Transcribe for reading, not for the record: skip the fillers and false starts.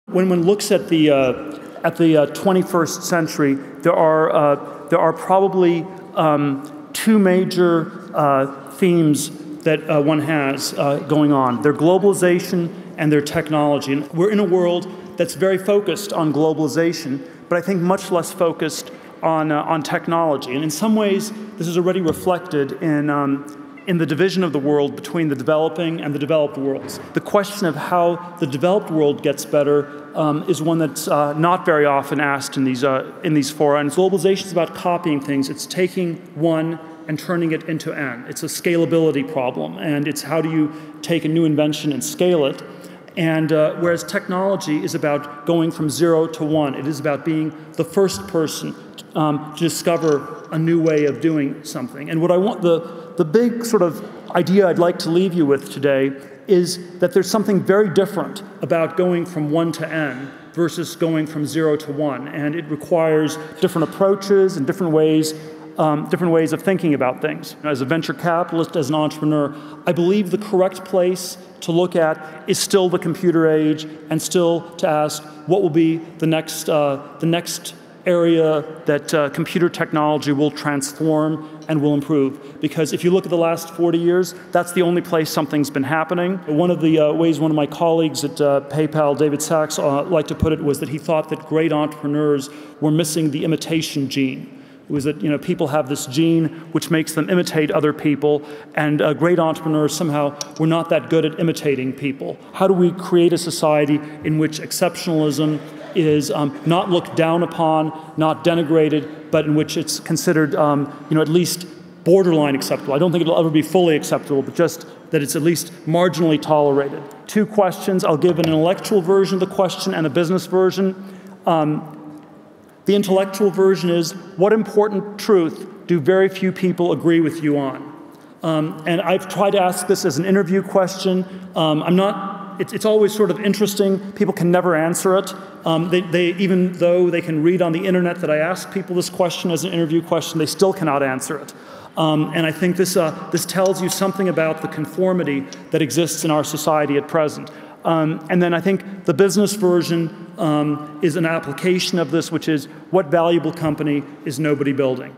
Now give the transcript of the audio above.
When one looks at the 21st century, there are probably two major themes that one has going on. They're globalization and their technology. And we're in a world that's very focused on globalization, but I think much less focused on technology. And in some ways, this is already reflected in the division of the world between the developing and the developed worlds. The question of how the developed world gets better is one that's not very often asked in these fora. And globalization is about copying things. It's taking one and turning it into N. It's a scalability problem, and it's how do you take a new invention and scale it. And whereas technology is about going from 0 to 1, it is about being the first person to discover a new way of doing something. And what I want, the big sort of idea I'd like to leave you with today is that there's something very different about going from 1 to N versus going from 0 to 1. And it requires different approaches and different ways of thinking about things. As a venture capitalist, as an entrepreneur, I believe the correct place to look at is still the computer age, and still to ask what will be the next area that computer technology will transform and will improve. Because if you look at the last 40 years, that's the only place something's been happening. One of the ways one of my colleagues at PayPal, David Sachs, liked to put it was that he thought that great entrepreneurs were missing the imitation gene. It was that people have this gene which makes them imitate other people, and great entrepreneurs somehow were not that good at imitating people. How do we create a society in which exceptionalism is not looked down upon, not denigrated, but in which it's considered at least borderline acceptable? I don't think it'll ever be fully acceptable, but just that it's at least marginally tolerated. Two questions. I'll give an intellectual version of the question and a business version. The intellectual version is, what important truth do very few people agree with you on? And I've tried to ask this as an interview question. It's always sort of interesting. People can never answer it. Even though they can read on the internet that I ask people this question as an interview question, they still cannot answer it. And I think this tells you something about the conformity that exists in our society at present. And then I think the business version is an application of this, which is, what valuable company is nobody building?